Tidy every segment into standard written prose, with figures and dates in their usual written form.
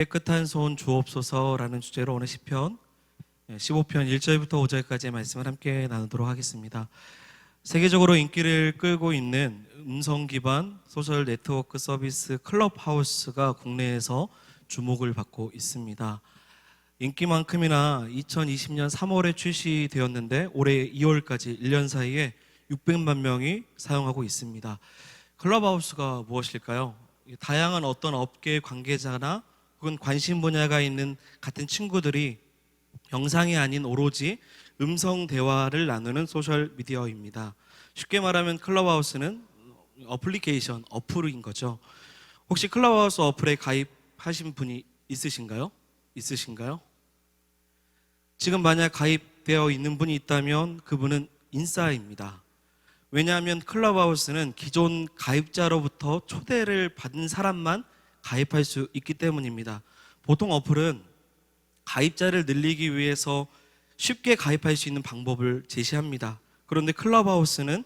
깨끗한 손 주옵소서라는 주제로 오늘 시편 15편 1절부터 5절까지의 말씀을 함께 나누도록 하겠습니다. 세계적으로 인기를 끌고 있는 음성 기반 소셜 네트워크 서비스 클럽하우스가 국내에서 주목을 받고 있습니다. 인기만큼이나 2020년 3월에 출시되었는데 올해 2월까지 1년 사이에 600만 명이 사용하고 있습니다. 클럽하우스가 무엇일까요? 다양한 어떤 업계 관계자나 혹은 관심 분야가 있는 같은 친구들이 영상이 아닌 오로지 음성 대화를 나누는 소셜 미디어입니다. 쉽게 말하면 클럽하우스는 어플리케이션, 어플인 거죠. 혹시 클럽하우스 어플에 가입하신 분이 있으신가요? 지금 만약 가입되어 있는 분이 있다면 그분은 인싸입니다. 왜냐하면 클럽하우스는 기존 가입자로부터 초대를 받은 사람만 가입할 수 있기 때문입니다. 보통 어플은 가입자를 늘리기 위해서 쉽게 가입할 수 있는 방법을 제시합니다. 그런데 클럽하우스는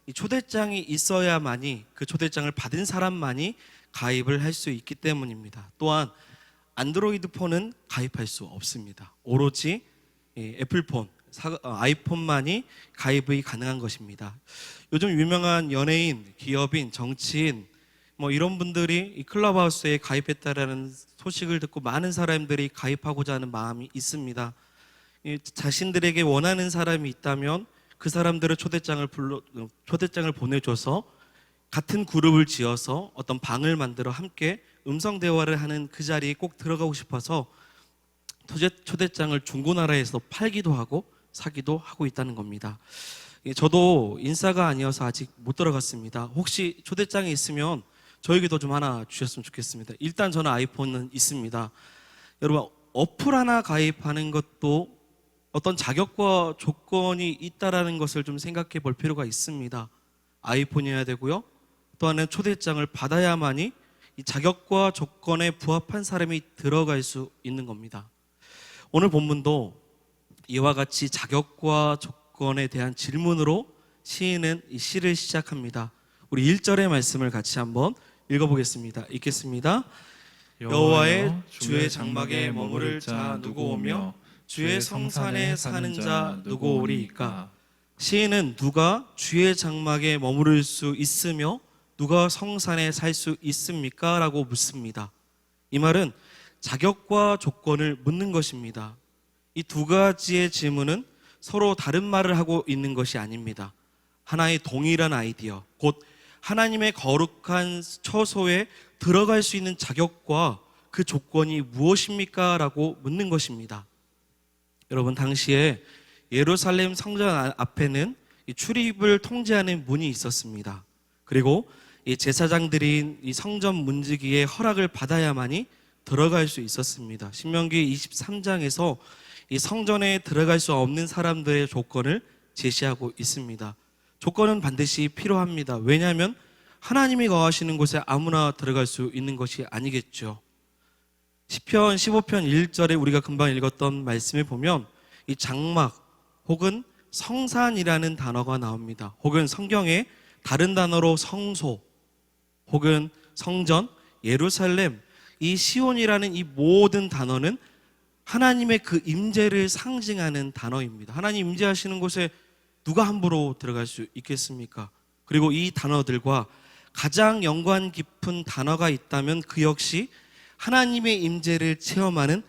이 초대장이 있어야만이, 그 초대장을 받은 사람만이 가입을 할 수 있기 때문입니다. 또한 안드로이드 폰은 가입할 수 없습니다. 오로지 애플폰, 아이폰만이 가입이 가능한 것입니다. 요즘 유명한 연예인, 기업인, 정치인 이런 분들이 이 클럽하우스에 가입했다라는 소식을 듣고 많은 사람들이 가입하고자 하는 마음이 있습니다. 자신들에게 원하는 사람이 있다면 그 사람들을 초대장을 보내줘서 같은 그룹을 지어서 어떤 방을 만들어 함께 음성 대화를 하는 그 자리에 꼭 들어가고 싶어서 초대장을 중고나라에서 팔기도 하고 사기도 하고 있다는 겁니다. 저도 인싸가 아니어서 아직 못 들어갔습니다. 혹시 초대장이 있으면 저에게도 좀 하나 주셨으면 좋겠습니다. 일단 저는 아이폰은 있습니다. 여러분, 어플 하나 가입하는 것도 어떤 자격과 조건이 있다라는 것을 좀 생각해 볼 필요가 있습니다. 아이폰이어야 되고요. 또 하나는 초대장을 받아야만이 이 자격과 조건에 부합한 사람이 들어갈 수 있는 겁니다. 오늘 본문도 이와 같이 자격과 조건에 대한 질문으로 시인은 이 시를 시작합니다. 우리 1절의 말씀을 같이 한번 읽어보겠습니다. 읽겠습니다. 여호와의 주의 장막에 머무를 자 누구 오며 주의 성산에 사는 자 누구 오리이까. 시인은 누가 주의 장막에 머무를 수 있으며 누가 성산에 살 수 있습니까? 라고 묻습니다. 이 말은 자격과 조건을 묻는 것입니다. 이 두 가지의 질문은 서로 다른 말을 하고 있는 것이 아닙니다. 하나의 동일한 아이디어, 곧 하나님의 거룩한 처소에 들어갈 수 있는 자격과 그 조건이 무엇입니까? 라고 묻는 것입니다. 여러분, 당시에 예루살렘 성전 앞에는 이 출입을 통제하는 문이 있었습니다. 그리고 이 제사장들인 이 성전 문지기의 허락을 받아야만이 들어갈 수 있었습니다. 신명기 23장에서 이 성전에 들어갈 수 없는 사람들의 조건을 제시하고 있습니다. 조건은 반드시 필요합니다. 왜냐하면 하나님이 거하시는 곳에 아무나 들어갈 수 있는 것이 아니겠죠. 시편 15편 1절에 우리가 금방 읽었던 말씀을 보면 이 장막 혹은 성산이라는 단어가 나옵니다. 혹은 성경에 다른 단어로 성소 혹은 성전, 예루살렘, 이 시온이라는 이 모든 단어는 하나님의 그 임재를 상징하는 단어입니다. 하나님 임재하시는 곳에 누가 함부로 들어갈 수 있겠습니까? 그리고 이 단어들과 가장 연관 깊은 단어가 있다면 그 역시 하나님의 임재를 체험하는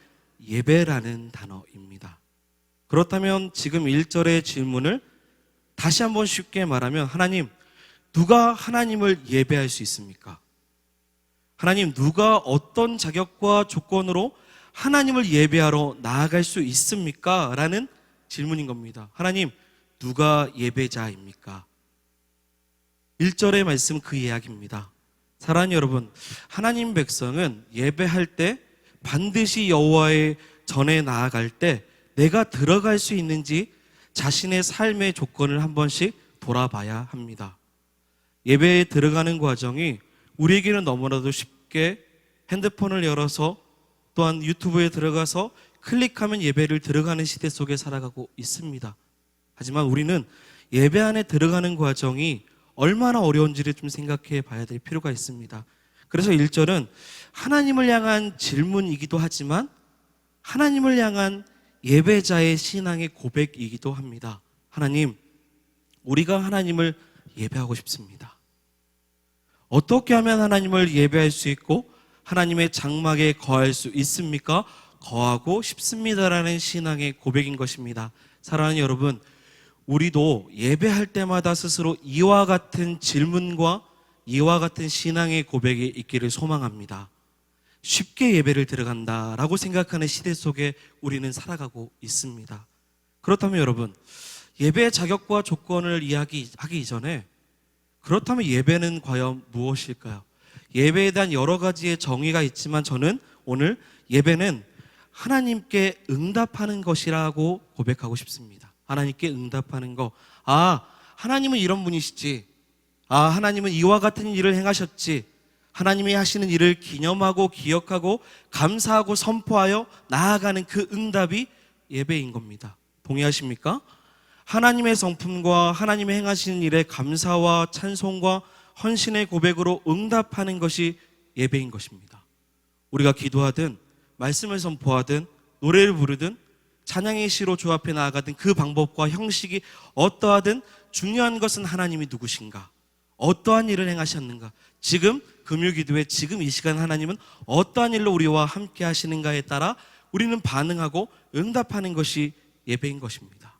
예배라는 단어입니다. 그렇다면 지금 1절의 질문을 다시 한번 쉽게 말하면, 하나님, 누가 하나님을 예배할 수 있습니까? 하나님, 누가 어떤 자격과 조건으로 하나님을 예배하러 나아갈 수 있습니까? 라는 질문인 겁니다. 하나님, 누가 예배자입니까? 1절의 말씀 그 이야기입니다. 사랑하는 여러분, 하나님 백성은 예배할 때 반드시 여호와의 전에 나아갈 때 내가 들어갈 수 있는지 자신의 삶의 조건을 한 번씩 돌아봐야 합니다. 예배에 들어가는 과정이 우리에게는 너무나도 쉽게 핸드폰을 열어서 또한 유튜브에 들어가서 클릭하면 예배를 들어가는 시대 속에 살아가고 있습니다. 하지만 우리는 예배 안에 들어가는 과정이 얼마나 어려운지를 좀 생각해 봐야 될 필요가 있습니다. 그래서 1절은 하나님을 향한 질문이기도 하지만 하나님을 향한 예배자의 신앙의 고백이기도 합니다. 하나님, 우리가 하나님을 예배하고 싶습니다. 어떻게 하면 하나님을 예배할 수 있고 하나님의 장막에 거할 수 있습니까? 거하고 싶습니다라는 신앙의 고백인 것입니다. 사랑하는 여러분, 우리도 예배할 때마다 스스로 이와 같은 질문과 이와 같은 신앙의 고백이 있기를 소망합니다. 쉽게 예배를 들어간다라고 생각하는 시대 속에 우리는 살아가고 있습니다. 그렇다면 여러분, 예배의 자격과 조건을 이야기하기 이전에 그렇다면 예배는 과연 무엇일까요? 예배에 대한 여러 가지의 정의가 있지만 저는 오늘 예배는 하나님께 응답하는 것이라고 고백하고 싶습니다. 하나님께 응답하는 거. 하나님은 이런 분이시지. 하나님은 이와 같은 일을 행하셨지. 하나님이 하시는 일을 기념하고 기억하고 감사하고 선포하여 나아가는 그 응답이 예배인 겁니다. 동의하십니까? 하나님의 성품과 하나님의 행하시는 일에 감사와 찬송과 헌신의 고백으로 응답하는 것이 예배인 것입니다. 우리가 기도하든 말씀을 선포하든 노래를 부르든 찬양의 시로 주 앞에 나아가든 그 방법과 형식이 어떠하든 중요한 것은 하나님이 누구신가, 어떠한 일을 행하셨는가, 지금 금요기도에 지금 이 시간 하나님은 어떠한 일로 우리와 함께 하시는가에 따라 우리는 반응하고 응답하는 것이 예배인 것입니다.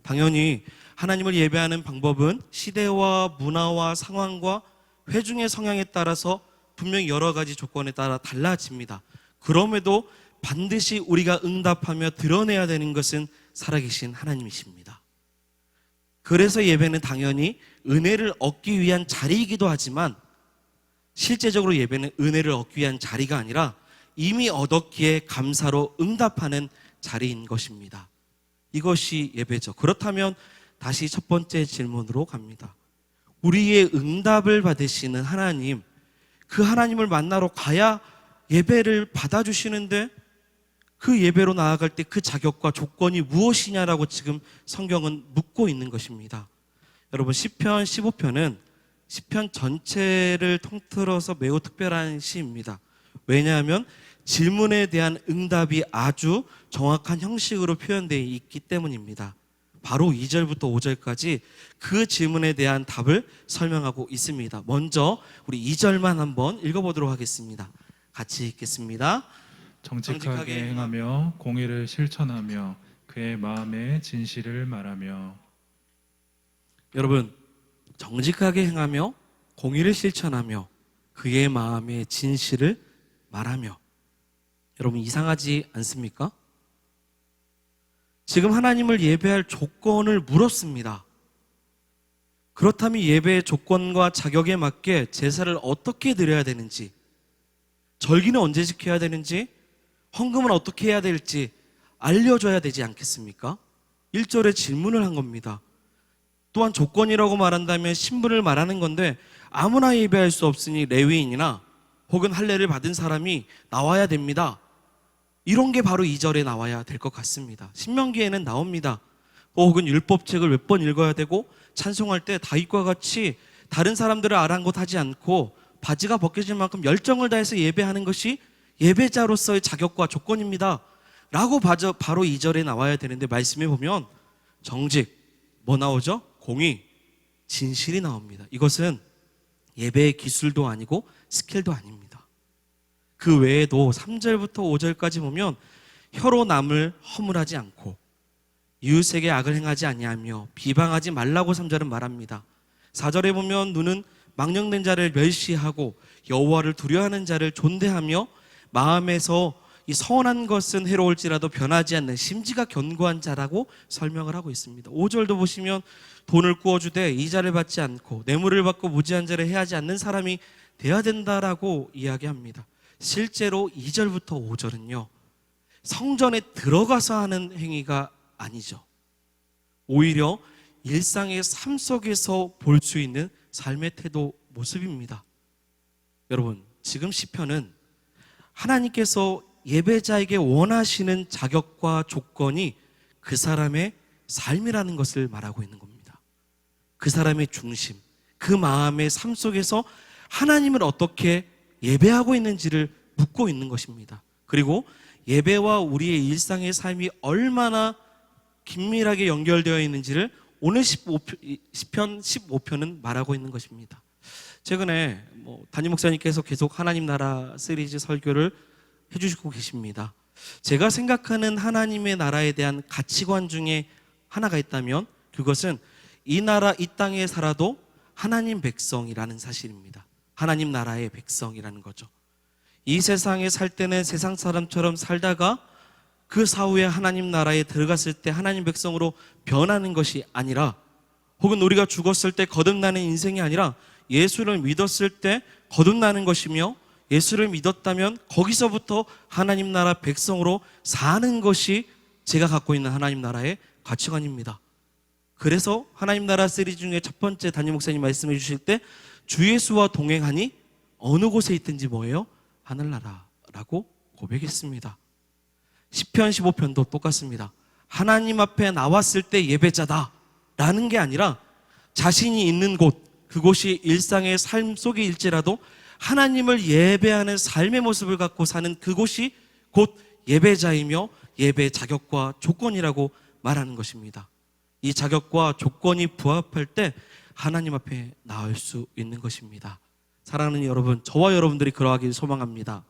당연히 하나님을 예배하는 방법은 시대와 문화와 상황과 회중의 성향에 따라서 분명히 여러 가지 조건에 따라 달라집니다. 그럼에도 반드시 우리가 응답하며 드러내야 되는 것은 살아계신 하나님이십니다. 그래서 예배는 당연히 은혜를 얻기 위한 자리이기도 하지만 실제적으로 예배는 은혜를 얻기 위한 자리가 아니라 이미 얻었기에 감사로 응답하는 자리인 것입니다. 이것이 예배죠. 그렇다면 다시 첫 번째 질문으로 갑니다. 우리의 응답을 받으시는 하나님, 그 하나님을 만나러 가야 예배를 받아주시는데 그 예배로 나아갈 때 그 자격과 조건이 무엇이냐라고 지금 성경은 묻고 있는 것입니다. 여러분, 시편 15편은 시편 전체를 통틀어서 매우 특별한 시입니다. 왜냐하면 질문에 대한 응답이 아주 정확한 형식으로 표현되어 있기 때문입니다. 바로 2절부터 5절까지 그 질문에 대한 답을 설명하고 있습니다. 먼저 우리 2절만 한번 읽어보도록 하겠습니다. 같이 읽겠습니다. 정직하게 행하며 공의를 실천하며 그의 마음에 진실을 말하며. 여러분, 정직하게 행하며 공의를 실천하며 그의 마음에 진실을 말하며. 여러분, 이상하지 않습니까? 지금 하나님을 예배할 조건을 물었습니다. 그렇다면 예배의 조건과 자격에 맞게 제사를 어떻게 드려야 되는지, 절기는 언제 지켜야 되는지, 헌금은 어떻게 해야 될지 알려줘야 되지 않겠습니까? 1절에 질문을 한 겁니다. 또한 조건이라고 말한다면 신분을 말하는 건데 아무나 예배할 수 없으니 레위인이나 혹은 할례를 받은 사람이 나와야 됩니다. 이런 게 바로 2절에 나와야 될 것 같습니다. 신명기에는 나옵니다. 혹은 율법책을 몇 번 읽어야 되고 찬송할 때 다윗과 같이 다른 사람들을 아랑곳하지 않고 바지가 벗겨질 만큼 열정을 다해서 예배하는 것이 예배자로서의 자격과 조건입니다 라고 바로 2절에 나와야 되는데 말씀해 보면 정직, 뭐 나오죠? 공의, 진실이 나옵니다. 이것은 예배의 기술도 아니고 스킬도 아닙니다. 그 외에도 3절부터 5절까지 보면 혀로 남을 허물하지 않고 이웃에게 악을 행하지 아니하며 비방하지 말라고 3절은 말합니다. 4절에 보면 눈은 망령된 자를 멸시하고 여호와를 두려워하는 자를 존대하며 마음에서 이 선한 것은 해로울지라도 변하지 않는 심지가 견고한 자라고 설명을 하고 있습니다. 5절도 보시면 돈을 구워주되 이자를 받지 않고 뇌물을 받고 무지한 자를 해하지 않는 사람이 돼야 된다라고 이야기합니다. 실제로 2절부터 5절은요, 성전에 들어가서 하는 행위가 아니죠. 오히려 일상의 삶 속에서 볼 수 있는 삶의 태도, 모습입니다. 여러분, 지금 시편은 하나님께서 예배자에게 원하시는 자격과 조건이 그 사람의 삶이라는 것을 말하고 있는 겁니다. 그 사람의 중심, 그 마음의 삶 속에서 하나님을 어떻게 예배하고 있는지를 묻고 있는 것입니다. 그리고 예배와 우리의 일상의 삶이 얼마나 긴밀하게 연결되어 있는지를 오늘 시편 15편은 말하고 있는 것입니다. 최근에 담임 목사님께서 계속 하나님 나라 시리즈 설교를 해주시고 계십니다. 제가 생각하는 하나님의 나라에 대한 가치관 중에 하나가 있다면 그것은 이 나라 이 땅에 살아도 하나님 백성이라는 사실입니다. 하나님 나라의 백성이라는 거죠. 이 세상에 살 때는 세상 사람처럼 살다가 그 사후에 하나님 나라에 들어갔을 때 하나님 백성으로 변하는 것이 아니라, 혹은 우리가 죽었을 때 거듭나는 인생이 아니라 예수를 믿었을 때 거듭나는 것이며, 예수를 믿었다면 거기서부터 하나님 나라 백성으로 사는 것이 제가 갖고 있는 하나님 나라의 가치관입니다. 그래서 하나님 나라 시리즈 중에 첫 번째 담임 목사님 말씀해 주실 때 주 예수와 동행하니 어느 곳에 있든지 뭐예요? 하늘나라라고 고백했습니다. 시편 15편도 똑같습니다. 하나님 앞에 나왔을 때 예배자다 라는 게 아니라 자신이 있는 곳, 그곳이 일상의 삶 속일지라도 하나님을 예배하는 삶의 모습을 갖고 사는 그곳이 곧 예배자이며 예배 자격과 조건이라고 말하는 것입니다. 이 자격과 조건이 부합할 때 하나님 앞에 나올 수 있는 것입니다. 사랑하는 여러분, 저와 여러분들이 그러하길 소망합니다.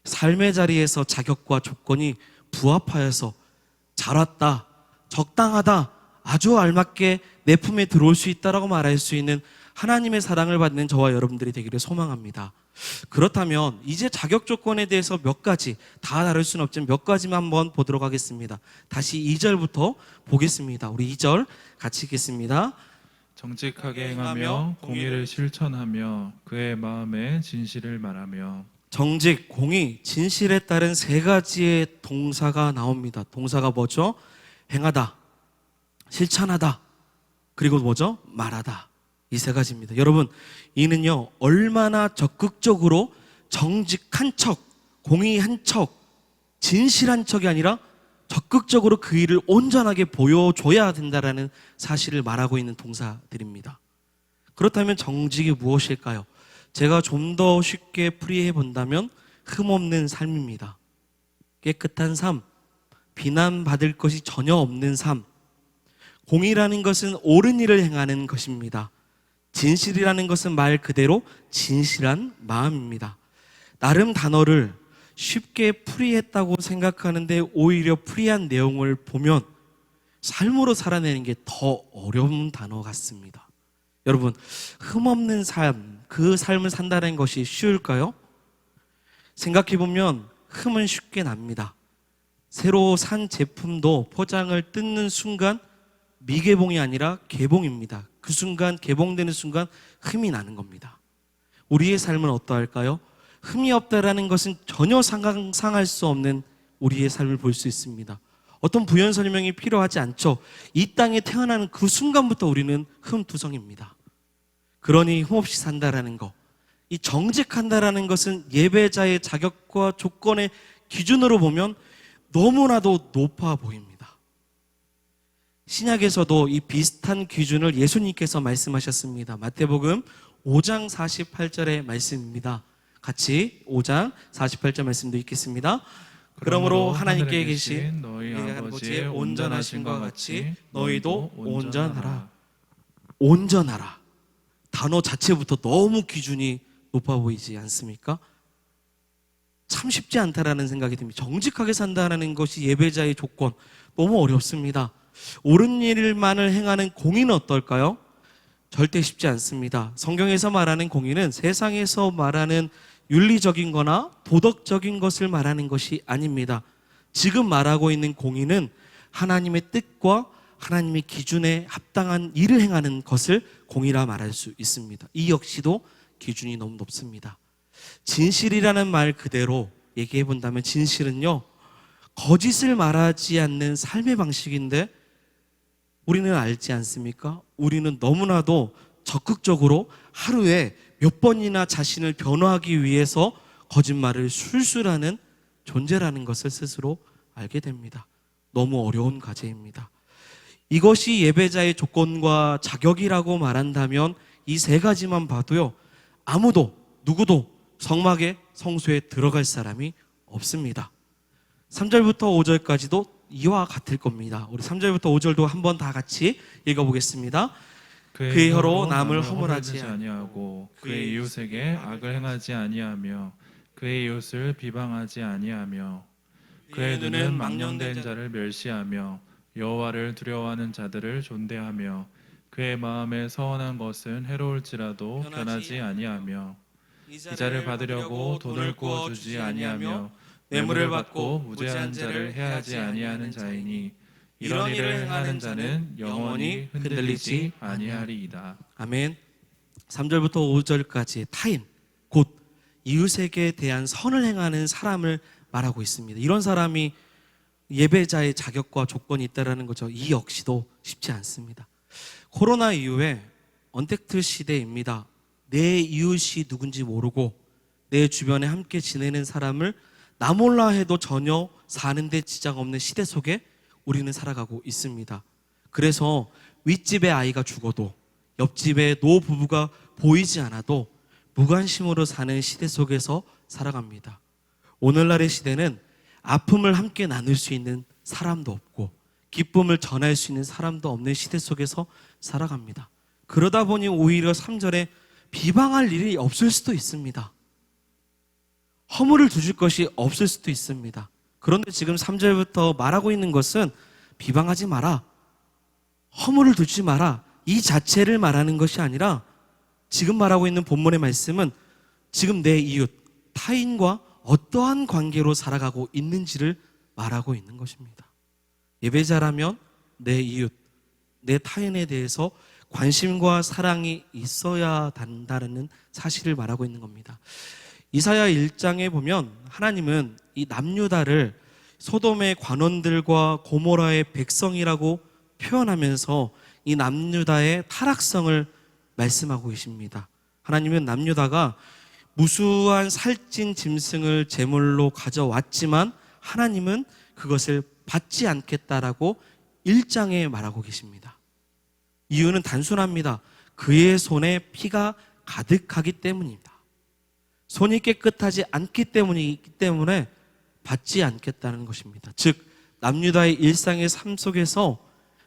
삶의 자리에서 자격과 조건이 부합하여서 잘 왔다, 적당하다, 아주 알맞게 내 품에 들어올 수 있다라고 말할 수 있는 하나님의 사랑을 받는 저와 여러분들이 되기를 소망합니다. 그렇다면 이제 자격 조건에 대해서 몇 가지, 다 다룰 수는 없지만 몇 가지만 한번 보도록 하겠습니다. 다시 2절부터 보겠습니다. 우리 2절 같이 읽겠습니다. 정직하게 행하며 공의를 실천하며 그의 마음에 진실을 말하며. 정직, 공의, 진실에 따른 세 가지의 동사가 나옵니다. 동사가 뭐죠? 행하다, 실천하다, 그리고 뭐죠? 말하다. 이 세 가지입니다. 여러분, 이는요 얼마나 적극적으로 정직한 척, 공의한 척, 진실한 척이 아니라 적극적으로 그 일을 온전하게 보여줘야 된다라는 사실을 말하고 있는 동사들입니다. 그렇다면 정직이 무엇일까요? 제가 좀 더 쉽게 풀이해 본다면 흠없는 삶입니다. 깨끗한 삶, 비난받을 것이 전혀 없는 삶. 공의라는 것은 옳은 일을 행하는 것입니다. 진실이라는 것은 말 그대로 진실한 마음입니다. 나름 단어를 쉽게 풀이했다고 생각하는데 오히려 풀이한 내용을 보면 삶으로 살아내는 게 더 어려운 단어 같습니다. 여러분, 흠없는 삶, 그 삶을 산다는 것이 쉬울까요? 생각해보면 흠은 쉽게 납니다. 새로 산 제품도 포장을 뜯는 순간 미개봉이 아니라 개봉입니다. 그 순간, 개봉되는 순간 흠이 나는 겁니다. 우리의 삶은 어떠할까요? 흠이 없다라는 것은 전혀 상상할 수 없는 우리의 삶을 볼 수 있습니다. 어떤 부연 설명이 필요하지 않죠. 이 땅에 태어나는 그 순간부터 우리는 흠투성입니다. 그러니 흠없이 산다라는 것, 이 정직한다라는 것은 예배자의 자격과 조건의 기준으로 보면 너무나도 높아 보입니다. 신약에서도 이 비슷한 기준을 예수님께서 말씀하셨습니다. 마태복음 5장 48절의 말씀입니다. 같이 5장 48절 말씀도 읽겠습니다. 그러므로 하나님께 계신 너희 아버지의 온전하심과 같이 너희도 온전하라. 온전하라. 단어 자체부터 너무 기준이 높아 보이지 않습니까? 참 쉽지 않다라는 생각이 듭니다. 정직하게 산다는 것이 예배자의 조건, 너무 어렵습니다. 옳은 일만을 행하는 공의는 어떨까요? 절대 쉽지 않습니다. 성경에서 말하는 공의는 세상에서 말하는 윤리적인 거나 도덕적인 것을 말하는 것이 아닙니다. 지금 말하고 있는 공의는 하나님의 뜻과 하나님의 기준에 합당한 일을 행하는 것을 공의라 말할 수 있습니다. 이 역시도 기준이 너무 높습니다. 진실이라는 말 그대로 얘기해 본다면 진실은요, 거짓을 말하지 않는 삶의 방식인데 우리는 알지 않습니까? 우리는 너무나도 적극적으로 하루에 몇 번이나 자신을 변호하기 위해서 거짓말을 술술하는 존재라는 것을 스스로 알게 됩니다. 너무 어려운 과제입니다. 이것이 예배자의 조건과 자격이라고 말한다면 이 세 가지만 봐도요, 아무도 누구도 성막의 성소에 들어갈 사람이 없습니다. 3절부터 5절까지도 이와 같을 겁니다. 우리 3절부터 5절도 한번 다 같이 읽어보겠습니다. 그의 혀로 남을 허물하지 아니하고 그의 이웃에게 악을 행하지 아니하며 그의 이웃을 비방하지 아니하며 그의 눈은 망령된 자를 멸시하며 여호와를 두려워하는 자들을 존대하며 그의 마음에 서원한 것은 해로울지라도 변하지 아니하며 이 자를 받으려고 돈을 구워주지 아니하며 뇌물을 받고 무죄한 자를 해하지 아니하는 자이니 이런 일을 행하는 자는 영원히 흔들리지 아니하리이다. 아멘. 3절부터 5절까지 타인, 곧 이웃에게 대한 선을 행하는 사람을 말하고 있습니다. 이런 사람이 예배자의 자격과 조건이 있다는 거죠. 이 역시도 쉽지 않습니다. 코로나 이후에 언택트 시대입니다. 내 이웃이 누군지 모르고 내 주변에 함께 지내는 사람을 나 몰라 해도 전혀 사는데 지장 없는 시대 속에 우리는 살아가고 있습니다. 그래서 윗집의 아이가 죽어도 옆집의 노부부가 보이지 않아도 무관심으로 사는 시대 속에서 살아갑니다. 오늘날의 시대는 아픔을 함께 나눌 수 있는 사람도 없고 기쁨을 전할 수 있는 사람도 없는 시대 속에서 살아갑니다. 그러다 보니 오히려 3절에 비방할 일이 없을 수도 있습니다. 허물을 두실 것이 없을 수도 있습니다. 그런데 지금 3절부터 말하고 있는 것은 비방하지 마라, 허물을 두지 마라, 이 자체를 말하는 것이 아니라 지금 말하고 있는 본문의 말씀은 지금 내 이웃, 타인과 어떠한 관계로 살아가고 있는지를 말하고 있는 것입니다. 예배자라면 내 이웃, 내 타인에 대해서 관심과 사랑이 있어야 한다는 사실을 말하고 있는 겁니다. 이사야 1장에 보면 하나님은 이 남유다를 소돔의 관원들과 고모라의 백성이라고 표현하면서 이 남유다의 타락성을 말씀하고 계십니다. 하나님은 남유다가 무수한 살찐 짐승을 제물로 가져왔지만 하나님은 그것을 받지 않겠다라고 1장에 말하고 계십니다. 이유는 단순합니다. 그의 손에 피가 가득하기 때문입니다. 손이 깨끗하지 않기 때문이기 때문에 받지 않겠다는 것입니다. 즉 남유다의 일상의 삶 속에서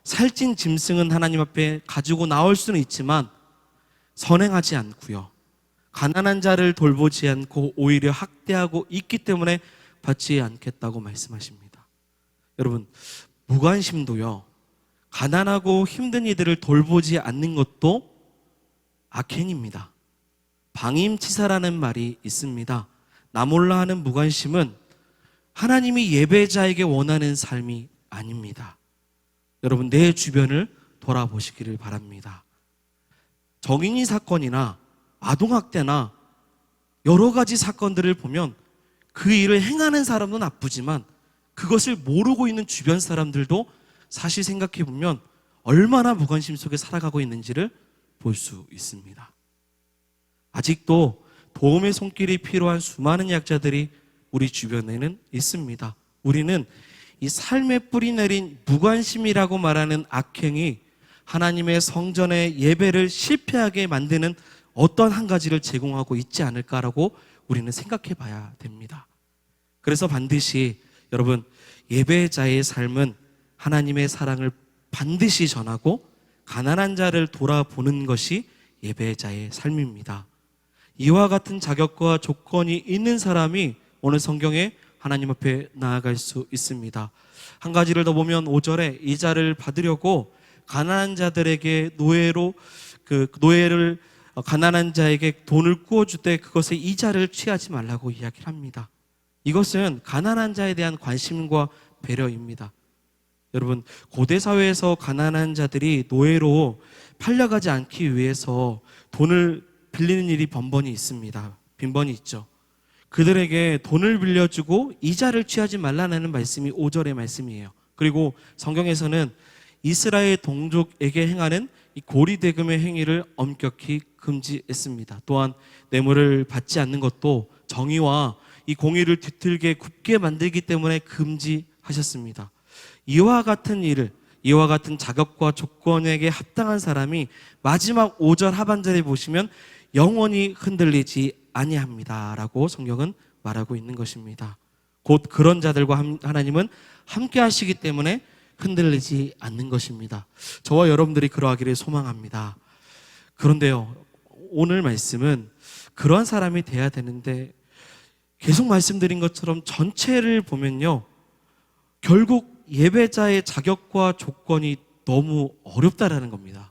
살찐 짐승은 하나님 앞에 가지고 나올 수는 있지만 선행하지 않고요, 가난한 자를 돌보지 않고 오히려 학대하고 있기 때문에 받지 않겠다고 말씀하십니다. 여러분, 무관심도요, 가난하고 힘든 이들을 돌보지 않는 것도 악행입니다. 방임치사라는 말이 있습니다. 나 몰라 하는 무관심은 하나님이 예배자에게 원하는 삶이 아닙니다. 여러분, 내 주변을 돌아보시기를 바랍니다. 정인이 사건이나 아동학대나 여러 가지 사건들을 보면 그 일을 행하는 사람도 나쁘지만 그것을 모르고 있는 주변 사람들도 사실 생각해 보면 얼마나 무관심 속에 살아가고 있는지를 볼 수 있습니다. 아직도 도움의 손길이 필요한 수많은 약자들이 우리 주변에는 있습니다. 우리는 이 삶에 뿌리 내린 무관심이라고 말하는 악행이 하나님의 성전의 예배를 실패하게 만드는 어떤 한 가지를 제공하고 있지 않을까라고 우리는 생각해 봐야 됩니다. 그래서 반드시 여러분, 예배자의 삶은 하나님의 사랑을 반드시 전하고 가난한 자를 돌아보는 것이 예배자의 삶입니다. 이와 같은 자격과 조건이 있는 사람이 오늘 성경에 하나님 앞에 나아갈 수 있습니다. 한 가지를 더 보면 5절에 이자를 받으려고 가난한 자들에게 노예를 가난한 자에게 돈을 구워줄 때 그것에 이자를 취하지 말라고 이야기를 합니다. 이것은 가난한 자에 대한 관심과 배려입니다. 여러분, 고대 사회에서 가난한 자들이 노예로 팔려가지 않기 위해서 돈을 빌리는 일이 번번이 있습니다. 빈번히 있죠. 그들에게 돈을 빌려주고 이자를 취하지 말라는 말씀이 5절의 말씀이에요. 그리고 성경에서는 이스라엘 동족에게 행하는 이 고리대금의 행위를 엄격히 금지했습니다. 또한 뇌물을 받지 않는 것도 정의와 이 공의를 뒤틀게 굽게 만들기 때문에 금지하셨습니다. 이와 같은 일을, 이와 같은 자격과 조건에게 합당한 사람이 마지막 5절 하반절에 보시면 영원히 흔들리지 아니합니다라고 성경은 말하고 있는 것입니다. 곧 그런 자들과 하나님은 함께 하시기 때문에 흔들리지 않는 것입니다. 저와 여러분들이 그러하기를 소망합니다. 그런데요, 오늘 말씀은 그러한 사람이 돼야 되는데 계속 말씀드린 것처럼 전체를 보면요, 결국 예배자의 자격과 조건이 너무 어렵다라는 겁니다.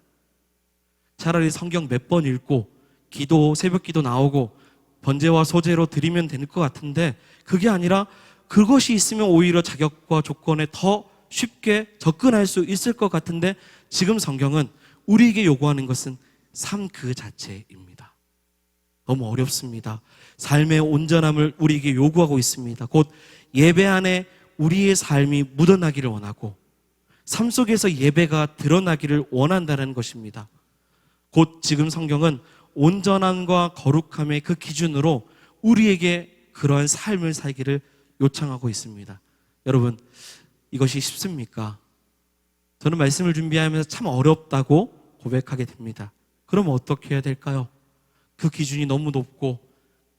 차라리 성경 몇 번 읽고 기도, 새벽 기도 나오고 번제와 소제로 드리면 될 것 같은데 그게 아니라 그것이 있으면 오히려 자격과 조건에 더 쉽게 접근할 수 있을 것 같은데 지금 성경은 우리에게 요구하는 것은 삶 그 자체입니다. 너무 어렵습니다. 삶의 온전함을 우리에게 요구하고 있습니다. 곧 예배 안에 우리의 삶이 묻어나기를 원하고 삶 속에서 예배가 드러나기를 원한다는 것입니다. 곧 지금 성경은 온전함과 거룩함의 그 기준으로 우리에게 그러한 삶을 살기를 요청하고 있습니다. 여러분, 이것이 쉽습니까? 저는 말씀을 준비하면서 참 어렵다고 고백하게 됩니다. 그럼 어떻게 해야 될까요? 그 기준이 너무 높고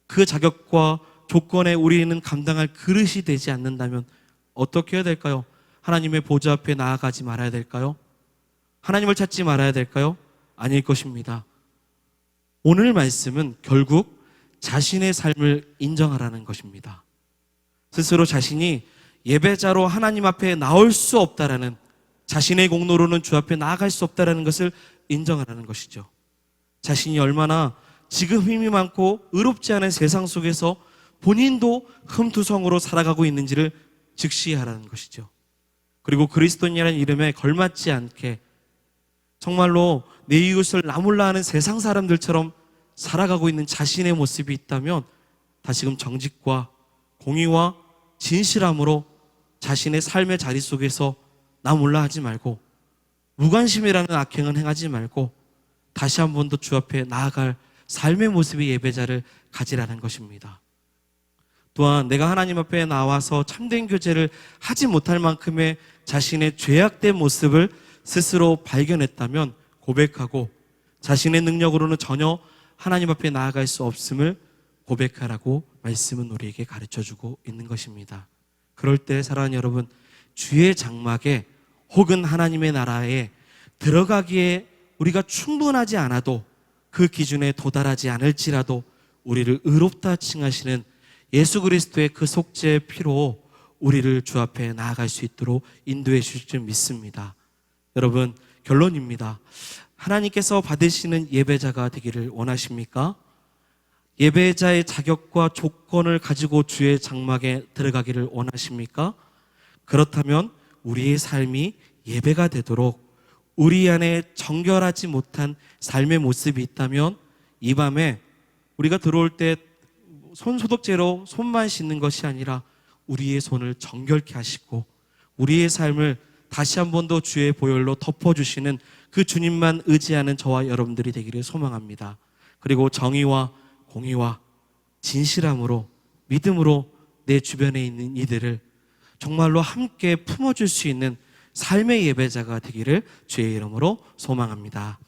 그 자격과 조건에 우리는 감당할 그릇이 되지 않는다면 어떻게 해야 될까요? 하나님의 보좌 앞에 나아가지 말아야 될까요? 하나님을 찾지 말아야 될까요? 아닐 것입니다. 오늘 말씀은 결국 자신의 삶을 인정하라는 것입니다. 스스로 자신이 예배자로 하나님 앞에 나올 수 없다라는, 자신의 공로로는 주 앞에 나아갈 수 없다라는 것을 인정하라는 것이죠. 자신이 얼마나 지금 힘이 많고 의롭지 않은 세상 속에서 본인도 흠투성으로 살아가고 있는지를 직시하라는 것이죠. 그리고 그리스도인이라는 이름에 걸맞지 않게 정말로 내 이웃을 나몰라 하는 세상 사람들처럼 살아가고 있는 자신의 모습이 있다면 다시금 정직과 공의와 진실함으로 자신의 삶의 자리 속에서 나몰라 하지 말고 무관심이라는 악행은 행하지 말고 다시 한 번 더 주 앞에 나아갈 삶의 모습의 예배자를 가지라는 것입니다. 또한 내가 하나님 앞에 나와서 참된 교제를 하지 못할 만큼의 자신의 죄악된 모습을 스스로 발견했다면 고백하고 자신의 능력으로는 전혀 하나님 앞에 나아갈 수 없음을 고백하라고 말씀은 우리에게 가르쳐주고 있는 것입니다. 그럴 때 사랑하는 여러분, 주의 장막에 혹은 하나님의 나라에 들어가기에 우리가 충분하지 않아도 그 기준에 도달하지 않을지라도 우리를 의롭다 칭하시는 예수 그리스도의 그 속죄의 피로 우리를 주 앞에 나아갈 수 있도록 인도해 주실 줄 믿습니다. 여러분, 결론입니다. 하나님께서 받으시는 예배자가 되기를 원하십니까? 예배자의 자격과 조건을 가지고 주의 장막에 들어가기를 원하십니까? 그렇다면 우리의 삶이 예배가 되도록 우리 안에 정결하지 못한 삶의 모습이 있다면 이 밤에 우리가 들어올 때 손소독제로 손만 씻는 것이 아니라 우리의 손을 정결케 하시고 우리의 삶을 다시 한 번 더 주의 보혈로 덮어주시는 그 주님만 의지하는 저와 여러분들이 되기를 소망합니다. 그리고 정의와 공의와 진실함으로 믿음으로 내 주변에 있는 이들을 정말로 함께 품어줄 수 있는 삶의 예배자가 되기를 주의 이름으로 소망합니다.